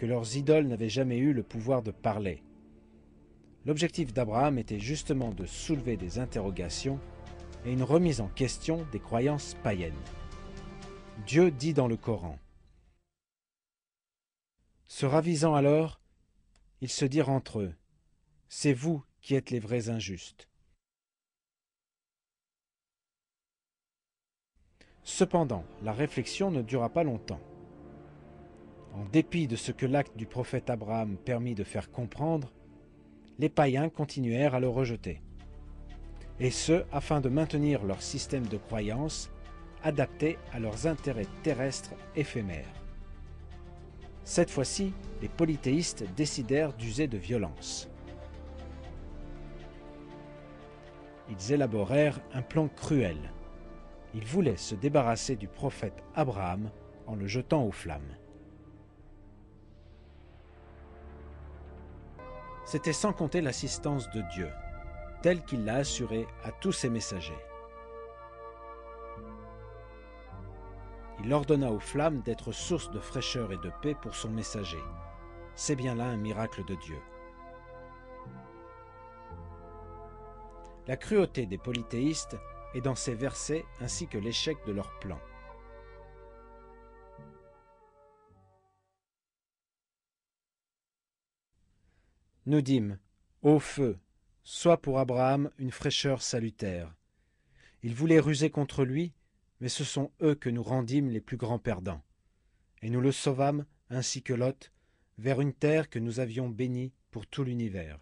que leurs idoles n'avaient jamais eu le pouvoir de parler. L'objectif d'Abraham était justement de soulever des interrogations et une remise en question des croyances païennes. Dieu dit dans le Coran: « Se ravisant alors, ils se dirent entre eux: « C'est vous qui êtes les vrais injustes. » Cependant, la réflexion ne dura pas longtemps. En dépit de ce que l'acte du prophète Abraham permit de faire comprendre, les païens continuèrent à le rejeter. Et ce, afin de maintenir leur système de croyance adapté à leurs intérêts terrestres éphémères. Cette fois-ci, les polythéistes décidèrent d'user de violence. Ils élaborèrent un plan cruel. Ils voulaient se débarrasser du prophète Abraham en le jetant aux flammes. C'était sans compter l'assistance de Dieu, telle qu'il l'a assurée à tous ses messagers. Il ordonna aux flammes d'être source de fraîcheur et de paix pour son messager. C'est bien là un miracle de Dieu. La cruauté des polythéistes est dans ces versets ainsi que l'échec de leur plan. Nous dîmes: ô feu, sois pour Abraham une fraîcheur salutaire. Ils voulaient ruser contre lui, mais ce sont eux que nous rendîmes les plus grands perdants. Et nous le sauvâmes, ainsi que Lot, vers une terre que nous avions bénie pour tout l'univers.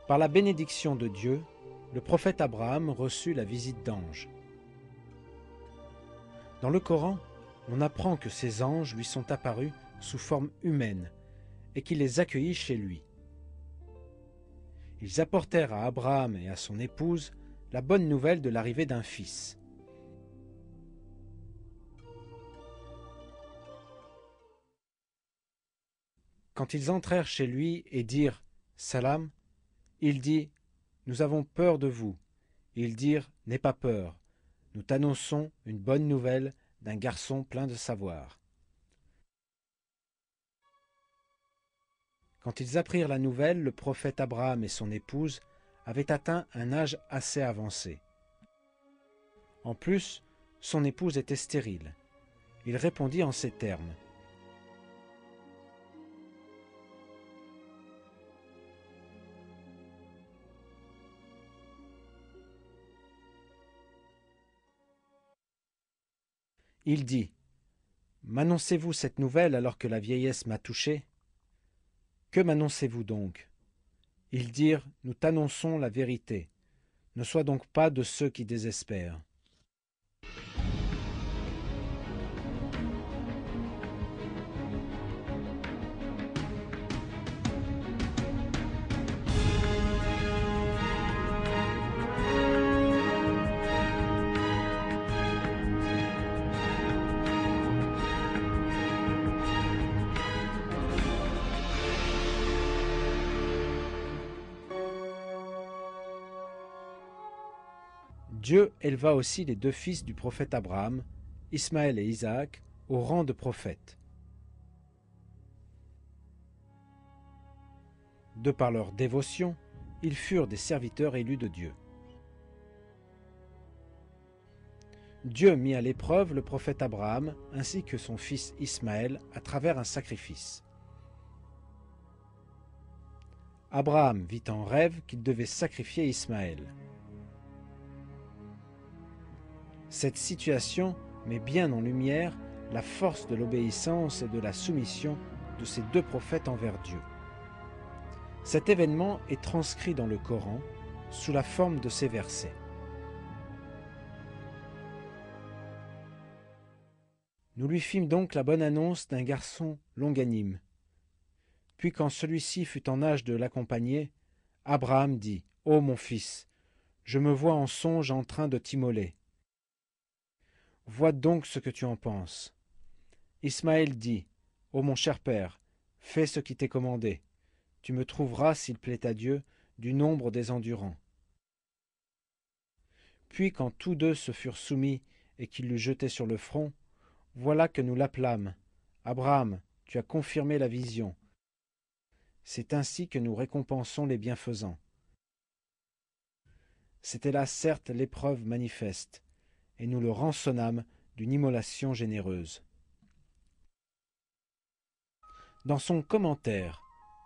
Par la bénédiction de Dieu, le prophète Abraham reçut la visite d'anges. Dans le Coran, on apprend que ces anges lui sont apparus sous forme humaine et qu'il les accueillit chez lui. Ils apportèrent à Abraham et à son épouse la bonne nouvelle de l'arrivée d'un fils. Quand ils entrèrent chez lui et dirent « Salam », il dit: « Nous avons peur de vous. » Ils dirent: « N'aie pas peur. Nous t'annonçons une bonne nouvelle d'un garçon plein de savoir. » Quand ils apprirent la nouvelle, le prophète Abraham et son épouse avaient atteint un âge assez avancé. En plus, son épouse était stérile. Il répondit en ces termes: Il dit: « M'annoncez-vous cette nouvelle alors que la vieillesse m'a touché? Que m'annoncez-vous donc? » Ils dirent: « Nous t'annonçons la vérité. Ne sois donc pas de ceux qui désespèrent. » Dieu éleva aussi les deux fils du prophète Abraham, Ismaël et Isaac, au rang de prophètes. De par leur dévotion, ils furent des serviteurs élus de Dieu. Dieu mit à l'épreuve le prophète Abraham ainsi que son fils Ismaël à travers un sacrifice. Abraham vit en rêve qu'il devait sacrifier Ismaël. Cette situation met bien en lumière la force de l'obéissance et de la soumission de ces deux prophètes envers Dieu. Cet événement est transcrit dans le Coran sous la forme de ces versets. Nous lui fîmes donc la bonne annonce d'un garçon longanime. Puis quand celui-ci fut en âge de l'accompagner, Abraham dit : « Ô mon fils, je me vois en songe en train de t'immoler. Vois donc ce que tu en penses. » Ismaël dit : « Ô mon cher père, fais ce qui t'est commandé. Tu me trouveras, s'il plaît à Dieu, du nombre des endurants. » Puis quand tous deux se furent soumis et qu'il l'eut jeté sur le front, voilà que nous l'appelâmes : « Abraham, tu as confirmé la vision. » C'est ainsi que nous récompensons les bienfaisants. C'était là certes l'épreuve manifeste, et nous le rançonnâmes d'une immolation généreuse. Dans son commentaire,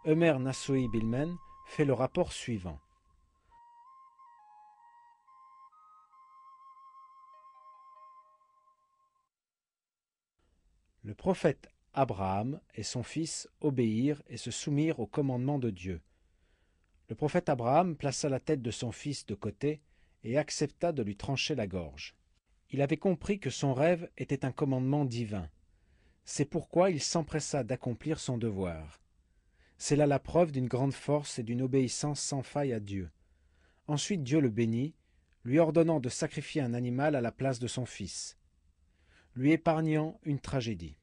Eumer Nassoï Bilmen fait le rapport suivant. Le prophète Abraham et son fils obéirent et se soumirent au commandement de Dieu. Le prophète Abraham plaça la tête de son fils de côté et accepta de lui trancher la gorge. Il avait compris que son rêve était un commandement divin. C'est pourquoi il s'empressa d'accomplir son devoir. C'est là la preuve d'une grande force et d'une obéissance sans faille à Dieu. Ensuite Dieu le bénit, lui ordonnant de sacrifier un animal à la place de son fils, lui épargnant une tragédie.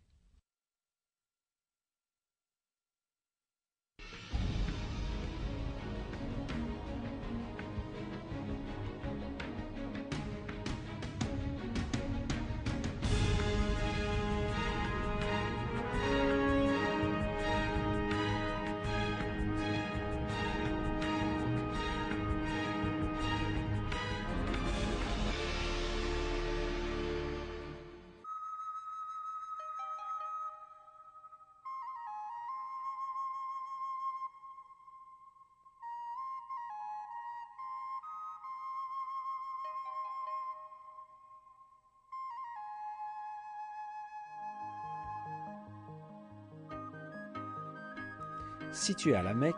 Située à la Mecque,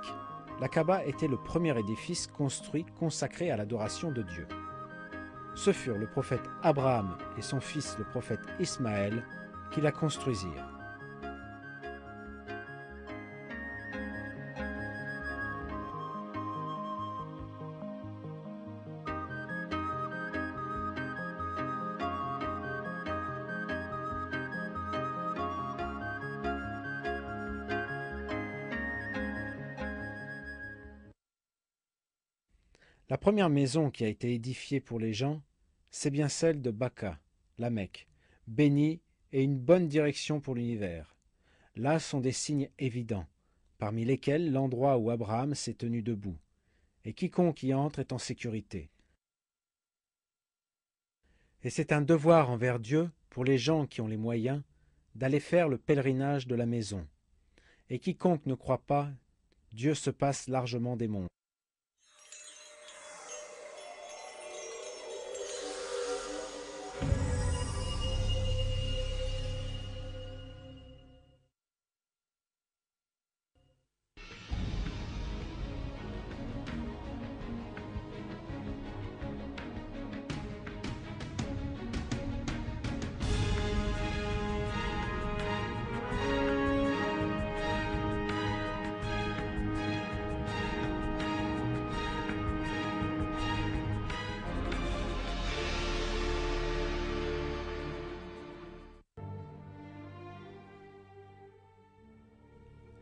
la Kaaba était le premier édifice construit consacré à l'adoration de Dieu. Ce furent le prophète Abraham et son fils le prophète Ismaël qui la construisirent. La première maison qui a été édifiée pour les gens, c'est bien celle de Bakka, la Mecque, bénie et une bonne direction pour l'univers. Là sont des signes évidents, parmi lesquels l'endroit où Abraham s'est tenu debout, et quiconque y entre est en sécurité. Et c'est un devoir envers Dieu, pour les gens qui ont les moyens, d'aller faire le pèlerinage de la maison. Et quiconque ne croit pas, Dieu se passe largement des mondes.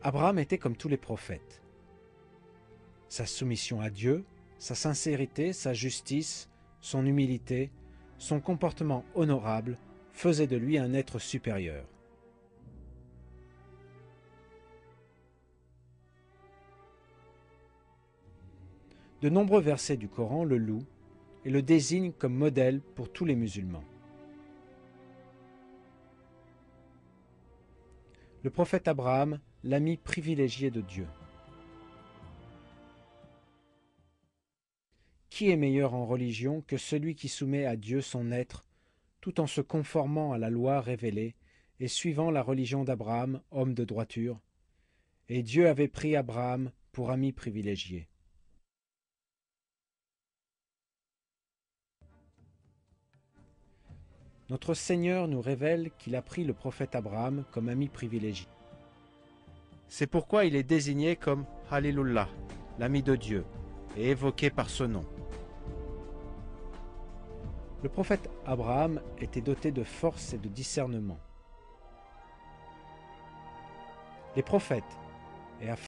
Abraham était comme tous les prophètes. Sa soumission à Dieu, sa sincérité, sa justice, son humilité, son comportement honorable faisaient de lui un être supérieur. De nombreux versets du Coran le louent et le désignent comme modèle pour tous les musulmans. Le prophète Abraham, l'ami privilégié de Dieu. Qui est meilleur en religion que celui qui soumet à Dieu son être, tout en se conformant à la loi révélée et suivant la religion d'Abraham, homme de droiture? Et Dieu avait pris Abraham pour ami privilégié. notre Seigneur nous révèle qu'il a pris le prophète Abraham comme ami privilégié. C'est pourquoi il est désigné comme Halilullah, l'ami de Dieu, et évoqué par ce nom. Le prophète Abraham était doté de force et de discernement. Les prophètes, et à